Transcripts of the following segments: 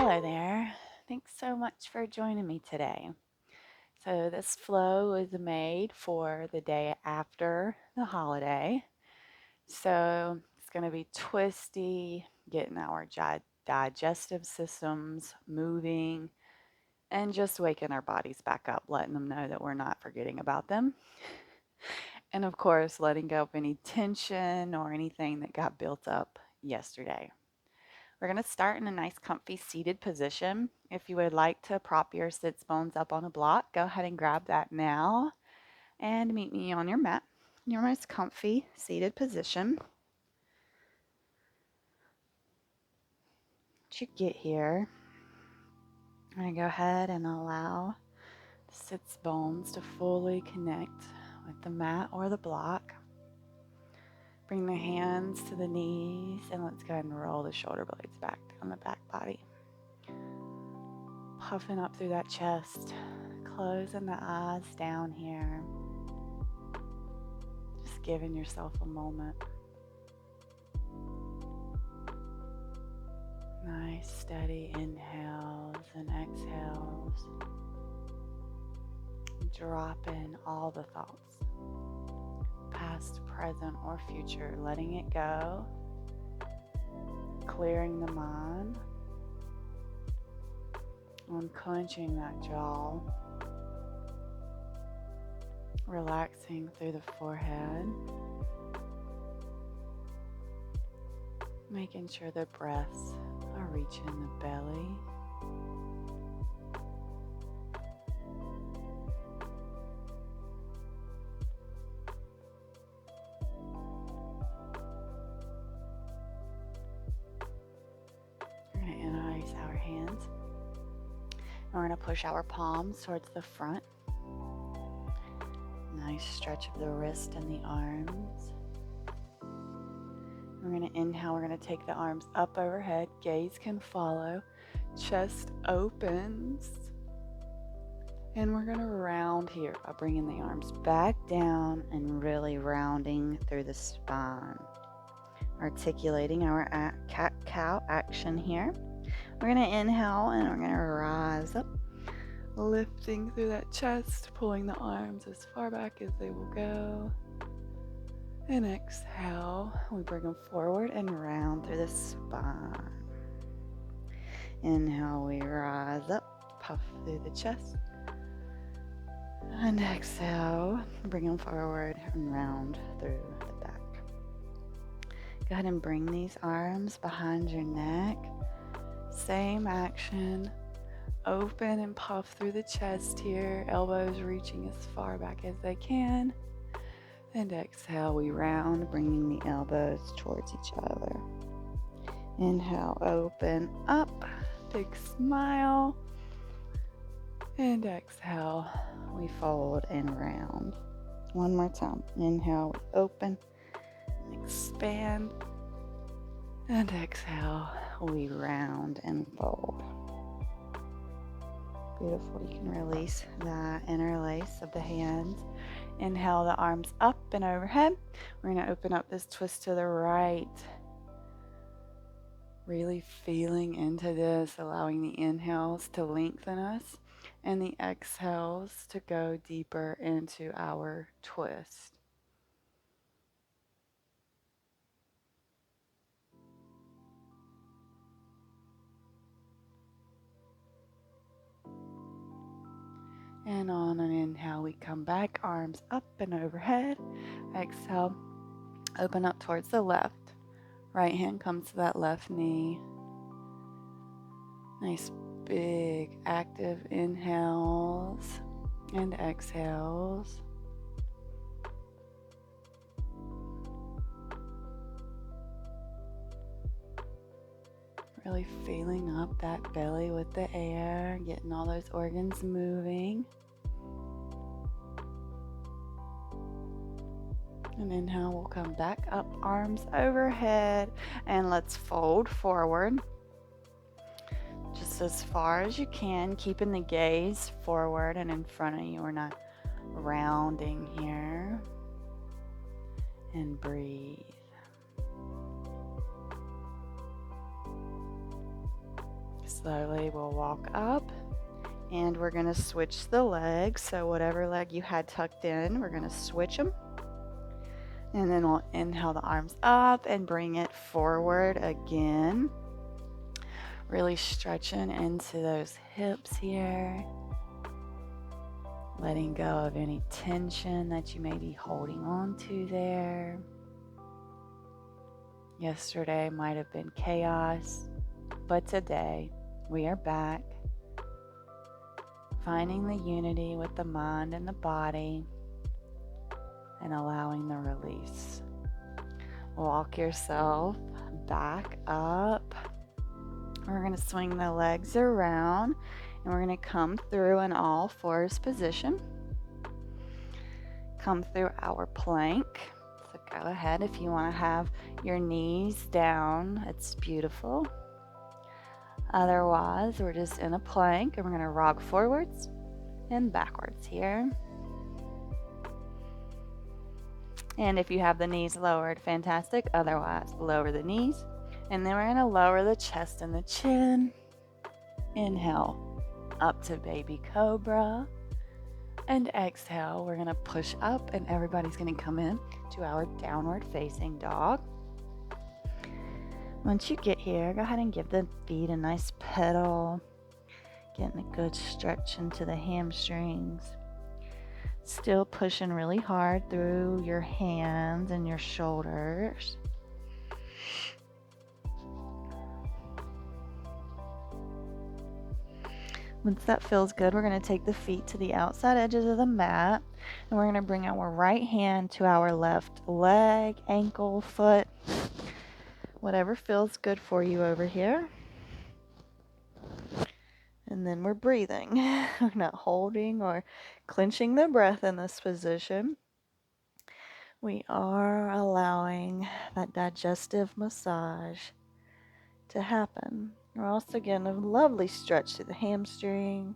Hello there. Thanks so much for joining me today. So, this flow is made for the day after the holiday. So, it's going to be twisty, getting our digestive systems moving, and just waking our bodies back up, letting them know that we're not forgetting about them. And of course, letting go of any tension or anything that got built up yesterday. We're going to start in a nice comfy seated position. If you would like to prop your sits bones up on a block, go ahead and grab that now and meet me on your mat, your most comfy seated position. Once you get here, I'm going to go ahead and allow the sits bones to fully connect with the mat or the block. Bring the hands to the knees and let's go ahead and roll the shoulder blades back down the back body. Puffing up through that chest, closing the eyes down here. Just giving yourself a moment. Nice steady inhales and exhales. Dropping all the thoughts, past, present, or future, letting it go. Clearing the mind. Unclenching that jaw. Relaxing through the forehead. Making sure the breaths are reaching the belly. We're going to interlace our hands. And we're going to push our palms towards the front. Nice stretch of the wrist and the arms. We're going to inhale. We're going to take the arms up overhead. Gaze can follow. Chest opens. And we're going to round here by bringing the arms back down and really rounding through the spine. Articulating our cat-cow action here. We're going to inhale and we're going to rise up. Lifting through that chest, pulling the arms as far back as they will go. And exhale, we bring them forward and round through the spine. Inhale, we rise up, puff through the chest. And exhale, bring them forward and round through the back. Go ahead and bring these arms behind your neck. Same action. Open and puff through the chest here, elbows reaching as far back as they can. And exhale, we round, bringing the elbows towards each other. Inhale, open up, big smile. And exhale, we fold and round. One more time. Inhale, we open, expand. And exhale, we round and fold. Beautiful. You can release that interlace of the hands. Inhale the arms up and overhead. We're going to open up this twist to the right. Really feeling into this, allowing the inhales to lengthen us and the exhales to go deeper into our twist. And on an inhale, we come back, arms up and overhead. Exhale, open up towards the left. Right hand comes to that left knee. Nice big active inhales and exhales. Really feeling up that belly with the air, getting all those organs moving. And inhale, we'll come back up, arms overhead, and let's fold forward. Just as far as you can, keeping the gaze forward and in front of you. We're not rounding here. And breathe. Slowly we'll walk up, and we're going to switch the legs. So whatever leg you had tucked in, we're going to switch them. And then we'll inhale the arms up and bring it forward again. Really stretching into those hips here. Letting go of any tension that you may be holding on to there. Yesterday might have been chaos, but today we are back, finding the unity with the mind and the body and allowing the release. Walk yourself back up. We're going to swing the legs around and we're going to come through an all fours position. Come through our plank. So go ahead if you want to have your knees down. It's beautiful. Otherwise, we're just in a plank and we're going to rock forwards and backwards here. And if you have the knees lowered, fantastic. Otherwise, lower the knees. And then we're going to lower the chest and the chin. Inhale up to baby cobra. And exhale, we're going to push up and everybody's going to come in to our downward facing dog. Once you get here, go ahead and give the feet a nice pedal. Getting a good stretch into the hamstrings. Still pushing really hard through your hands and your shoulders. Once that feels good, we're going to take the feet to the outside edges of the mat. And we're going to bring our right hand to our left leg, ankle, foot. Whatever feels good for you over here. And then we're breathing. We're not holding or clenching the breath in this position. We are allowing that digestive massage to happen. We're also getting a lovely stretch to the hamstring.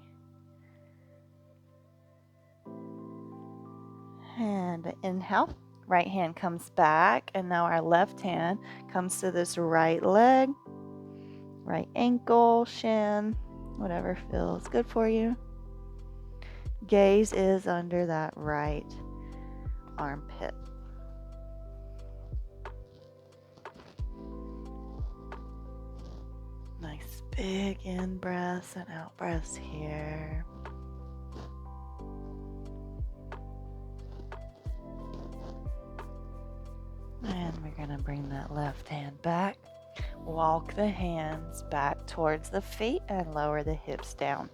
And inhale. Right hand comes back. And now our left hand comes to this right leg, right ankle, shin, whatever feels good for you. Gaze is under that right armpit. Nice big in breaths and out breaths here. And we're going to bring that left hand back. Walk the hands back towards the feet and lower the hips down.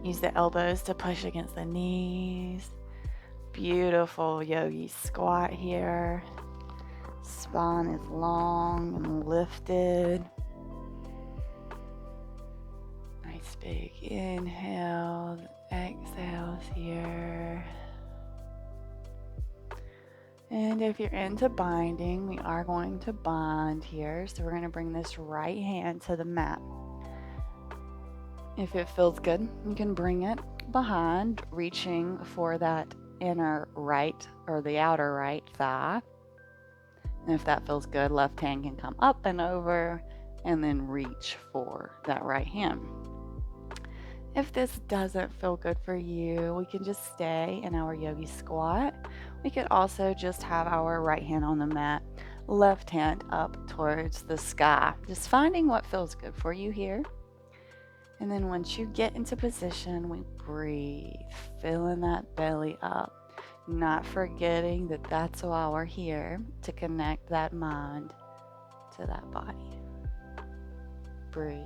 Use the elbows to push against the knees. Beautiful yogi squat here. Spine is long and lifted. Nice big inhale, exhales here. And if you're into binding, we are going to bind here. So we're going to bring this right hand to the mat. If it feels good, you can bring it behind, reaching for that inner right or the outer right thigh. And if that feels good, left hand can come up and over and then reach for that right hand. If this doesn't feel good for you, we can just stay in our yogi squat. We could also just have our right hand on the mat, left hand up towards the sky. Just finding what feels good for you here. And then once you get into position, we breathe, filling that belly up, not forgetting that that's why we're here, to connect that mind to that body. Breathe.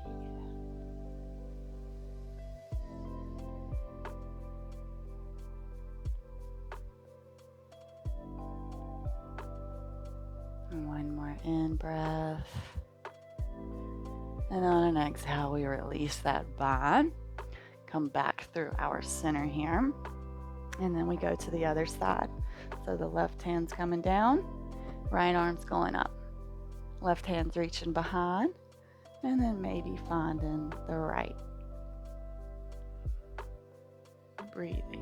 One more in breath. And on an exhale, we release that bind. Come back through our center here. And then we go to the other side. So the left hand's coming down, right arm's going up. Left hand's reaching behind, and then maybe finding the right. Breathing.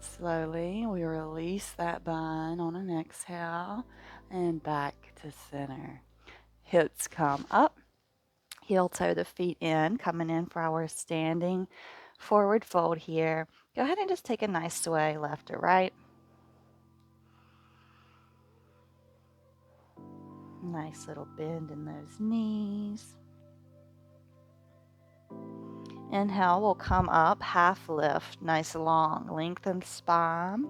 Slowly, we release that bind on an exhale and back to center. Hips come up. Heel toe the feet in, coming in for our standing forward fold here. Go ahead and just take a nice sway left to right. Nice little bend in those knees. Inhale, we'll come up, half lift, nice long, lengthened spine.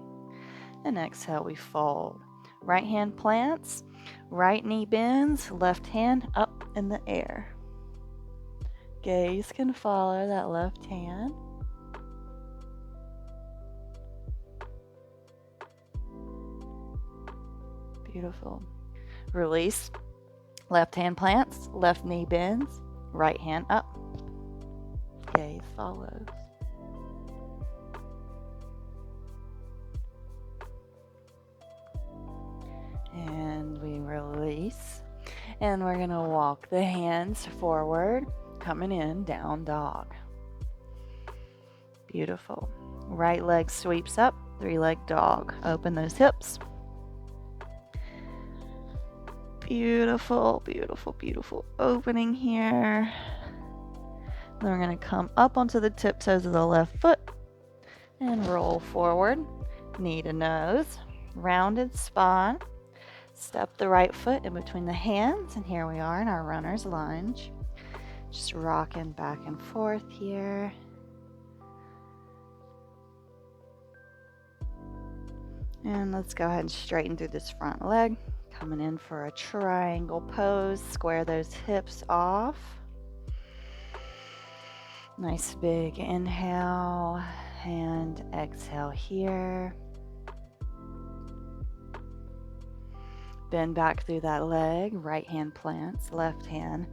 And exhale, we fold. Right hand plants, right knee bends, left hand up in the air. Gaze can follow that left hand. Beautiful. Release. Left hand plants, left knee bends, right hand up. Gaze follows. And we release. And we're going to walk the hands forward, coming in, down dog. Beautiful. Right leg sweeps up, 3-leg dog. Open those hips. Beautiful, beautiful, beautiful opening here. Then we're going to come up onto the tiptoes of the left foot and roll forward, knee to nose, rounded spine. Step the right foot in between the hands, and here we are in our runner's lunge. Just rocking back and forth here. And let's go ahead and straighten through this front leg. Coming in for a triangle pose. Square those hips off. Nice big inhale and exhale here. Bend back through that leg. Right hand plants, left hand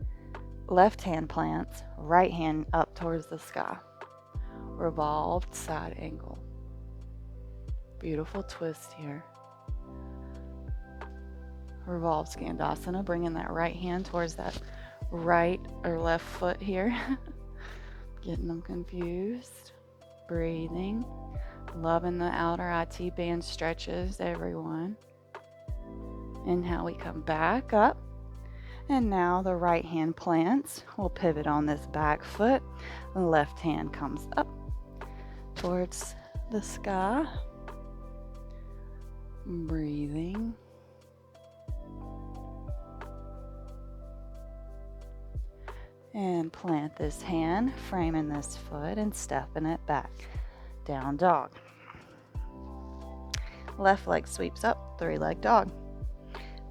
plants, right hand up towards the sky. Revolved side angle. Beautiful twist here. Revolved Skandasana, bringing that right hand towards that right or left foot here. Getting them confused. Breathing. Loving the outer IT band stretches, everyone. Inhale, we come back up. And now the right hand plants. We'll pivot on this back foot. The left hand comes up towards the sky. Breathing. And plant this hand, framing this foot and stepping it back. Down dog. Left leg sweeps up, 3-leg dog.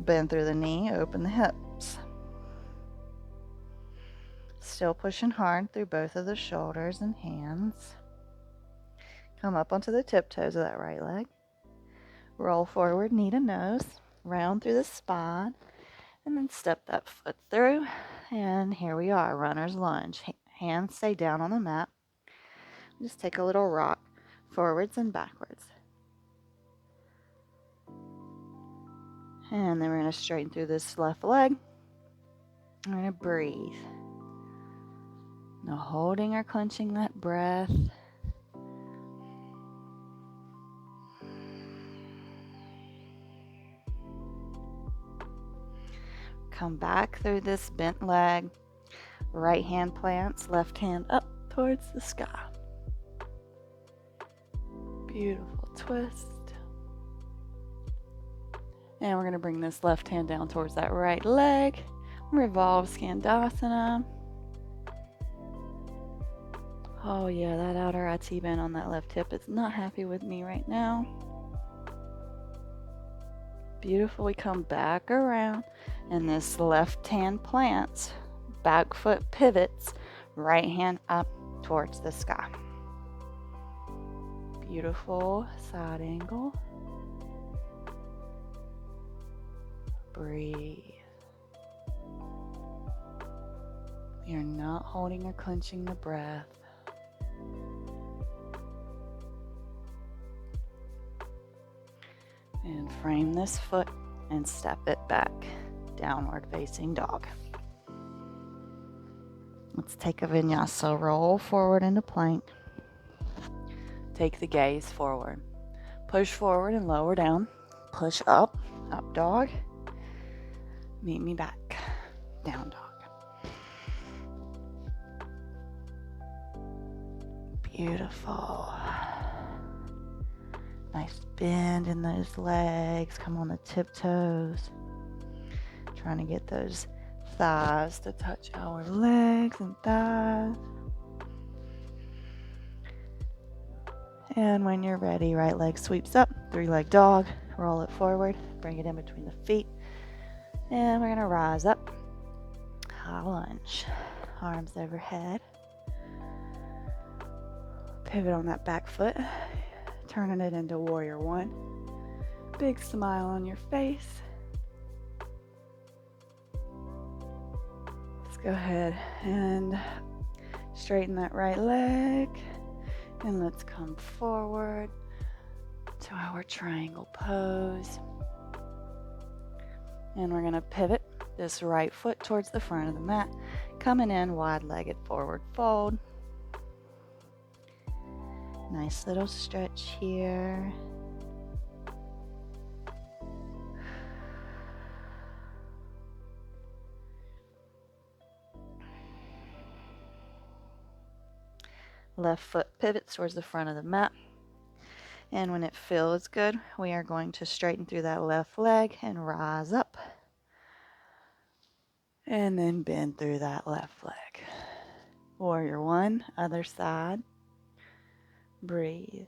Bend through the knee, open the hips. Still pushing hard through both of the shoulders and hands. Come up onto the tiptoes of that right leg. Roll forward, knee to nose, round through the spine, and then step that foot through. And here we are, runner's lunge. Hands stay down on the mat. Just take a little rock forwards and backwards. And then we're going to straighten through this left leg. We're going to breathe. No holding or clenching that breath. Come back through this bent leg. Right hand plants, left hand up towards the sky. Beautiful twist. And we're going to bring this left hand down towards that right leg. Revolve Skandasana. Oh yeah, that outer IT band on that left hip is not happy with me right now. Beautiful. We come back around, and this left hand plants, back foot pivots, right hand up towards the sky. Beautiful side angle. Breathe. You're not holding or clenching the breath. And frame this foot and step it back. Downward facing dog. Let's take a vinyasa. Roll forward into plank. Take the gaze forward. Push forward and lower down. Push up, up dog. Meet me back, down dog. Beautiful. Nice bend in those legs. Come on the tiptoes. Trying to get those thighs to touch our legs and thighs. And when you're ready, right leg sweeps up, 3-leg dog, roll it forward, bring it in between the feet. And we're gonna rise up, high lunge, arms overhead. Pivot on that back foot, turning it into warrior one. Big smile on your face. Let's go ahead and straighten that right leg. And let's come forward to our triangle pose. And we're going to pivot this right foot towards the front of the mat, coming in wide-legged forward fold. Nice little stretch here. Left foot pivots towards the front of the mat. And when it feels good, we are going to straighten through that left leg and rise up. And then bend through that left leg. Warrior one, other side. Breathe.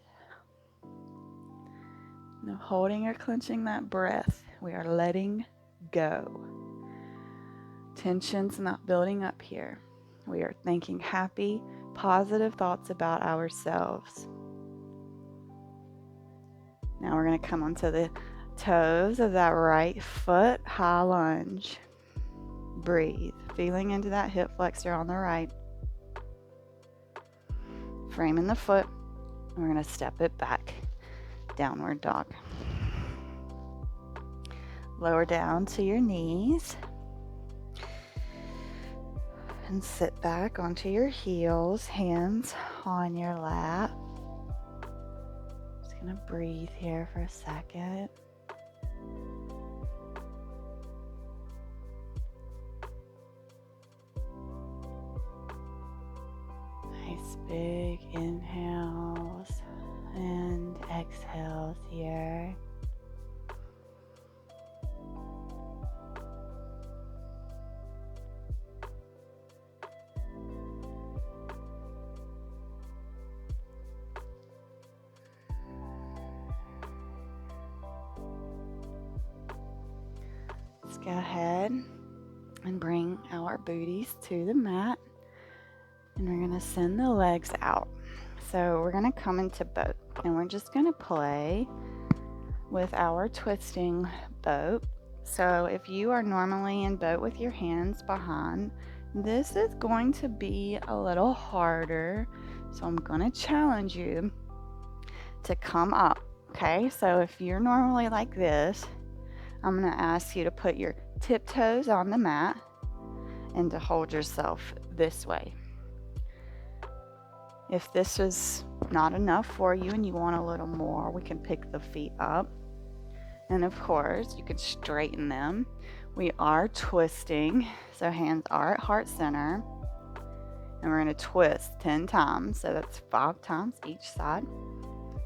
Now holding or clenching that breath, we are letting go. Tension's not building up here. We are thinking happy, positive thoughts about ourselves. Now we're going to come onto the toes of that right foot, high lunge. Breathe, feeling into that hip flexor on the right. Framing the foot. We're going to step it back, downward dog. Lower down to your knees. And sit back onto your heels, hands on your lap. Just going to breathe here for a second. Nice big inhales and exhales here. Let's go ahead and bring our booties to the mat. And we're going to send the legs out. So we're going to come into boat. And we're just going to play with our twisting boat. So if you are normally in boat with your hands behind, this is going to be a little harder. So I'm going to challenge you to come up. Okay, so if you're normally like this, I'm going to ask you to put your tiptoes on the mat and to hold yourself this way. If this is not enough for you and you want a little more, we can pick the feet up. And of course, you can straighten them. We are twisting, so hands are at heart center. And we're going to twist 10 times, so that's 5 times each side.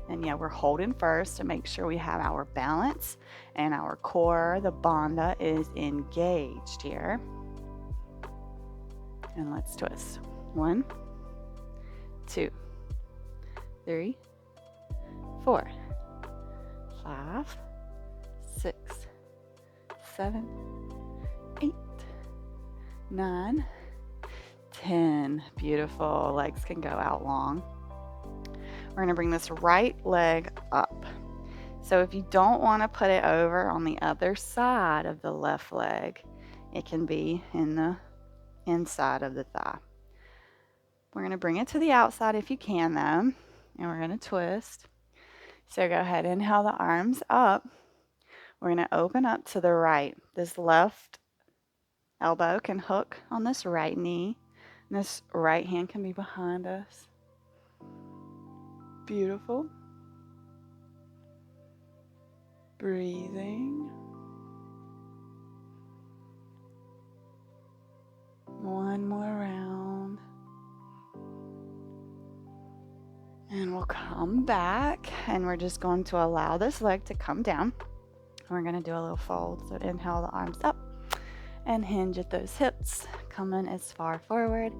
And yeah, we're holding first to make sure we have our balance and our core, the bandha, is engaged here. And let's twist. 1, 2, 3, 4, 5, 6, 7, 8, 9, 10. Beautiful. Legs can go out long. We're going to bring this right leg up. So if you don't want to put it over on the other side of the left leg, it can be in the inside of the thigh. We're going to bring it to the outside if you can, though, and we're going to twist. So go ahead, inhale the arms up. We're going to open up to the right. This left elbow can hook on this right knee, and this right hand can be behind us. Beautiful. Breathing. One more round. And we'll come back, and we're just going to allow this leg to come down. We're going to do a little fold. So inhale the arms up and hinge at those hips, coming as far forward.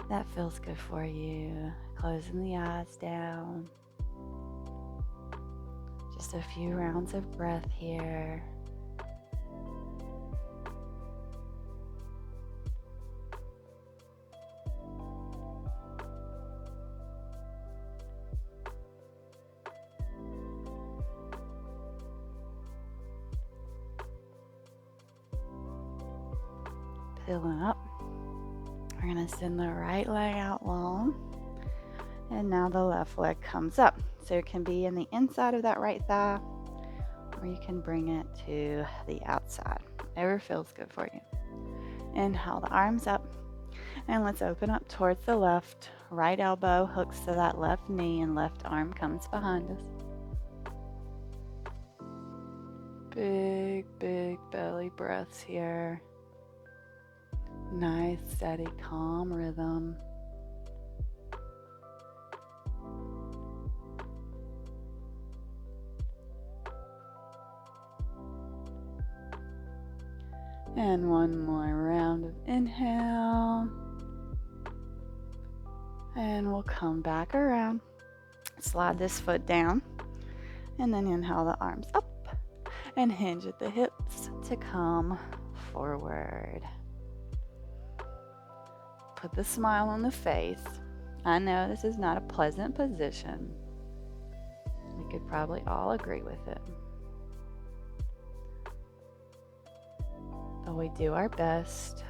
That feels good for you. Closing the eyes down. Just a few rounds of breath here. Peeling up. We're going to send the right leg out long. And now the left leg comes up. So it can be in the inside of that right thigh, or you can bring it to the outside. Whatever feels good for you. Inhale the arms up. And let's open up towards the left. Right elbow hooks to that left knee and left arm comes behind us. Big, big belly breaths here. Nice, steady, calm rhythm. And one more round of inhale. And we'll come back around. Slide this foot down. And then inhale the arms up. And hinge at the hips to come forward. Put the smile on the face. I know this is not a pleasant position. We could probably all agree with it. But we do our best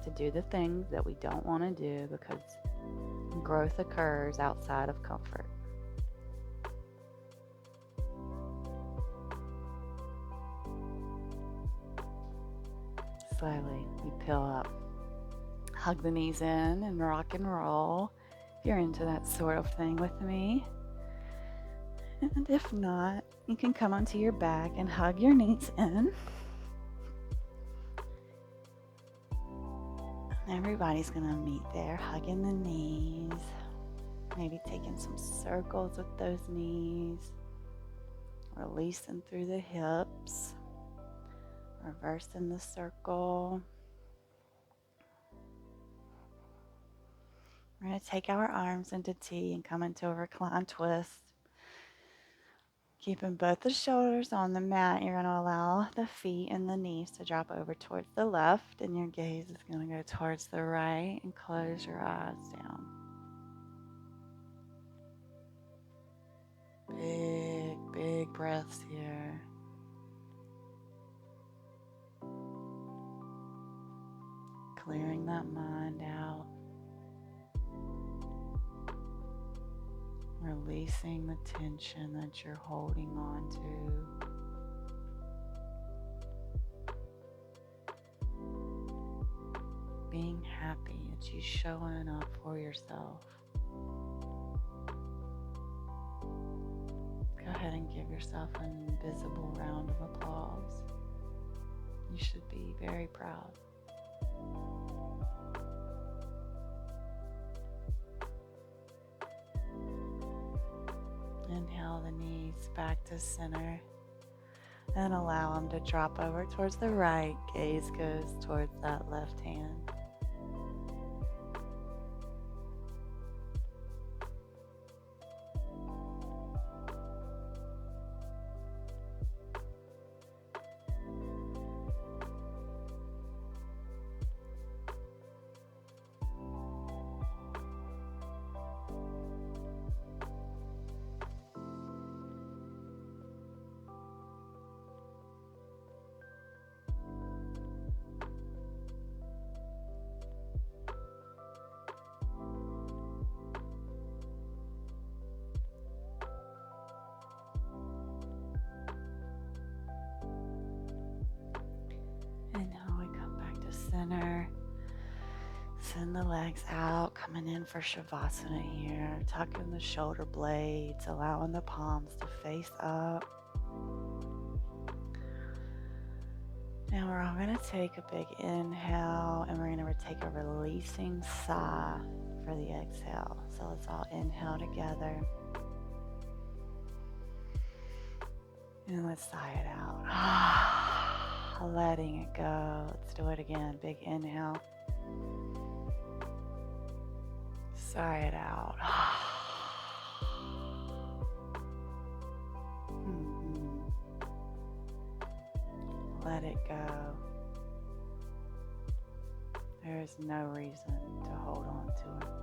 to do the things that we don't want to do because growth occurs outside of comfort. Slowly, we peel up. Hug the knees in and rock and roll if you're into that sort of thing with me. And if not, you can come onto your back and hug your knees in. Everybody's going to meet there, hugging the knees. Maybe taking some circles with those knees. Releasing through the hips. Reversing the circle. We're going to take our arms into T and come into a reclined twist. Keeping both the shoulders on the mat, you're going to allow the feet and the knees to drop over towards the left, and your gaze is going to go towards the right, and close your eyes down. Big, big breaths here. Clearing that mind out. Releasing the tension that you're holding on to. Being happy that you're showing up for yourself. Go ahead and give yourself an invisible round of applause. You should be very proud. Inhale the knees back to center and allow them to drop over towards the right. Gaze goes towards that left hand. And now we come back to center. Send the legs out, coming in for Shavasana here. Tucking the shoulder blades, allowing the palms to face up. Now we're all going to take a big inhale and we're going to take a releasing sigh for the exhale. So let's all inhale together. And let's sigh it out. Letting it go. Let's do it again. Big inhale. Sigh it out. Let it go. There is no reason to hold on to it.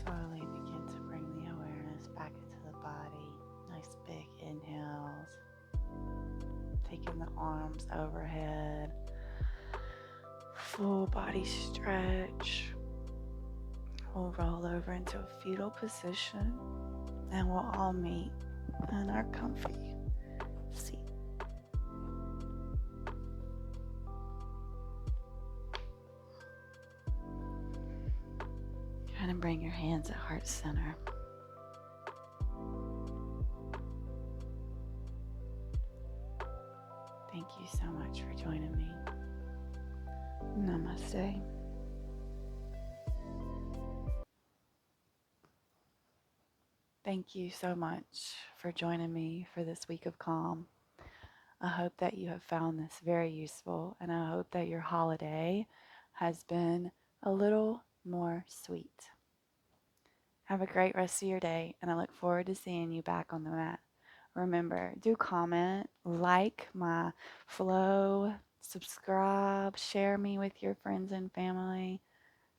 Slowly begin to bring the awareness back into the body. Nice big inhales. Taking the arms overhead. Full body stretch. We'll roll over into a fetal position and we'll all meet in our comfy seat. Kind of bring your hands at heart center. Thank you so much for joining me. Namaste. Thank you so much for joining me for this week of calm. I hope that you have found this very useful, and I hope that your holiday has been a little more sweet. Have a great rest of your day, and I look forward to seeing you back on the mat. Remember, do comment, like my flow, subscribe, share me with your friends and family.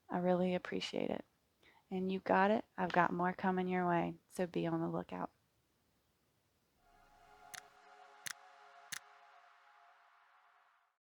I really appreciate it. And you got it. I've got more coming your way, so be on the lookout.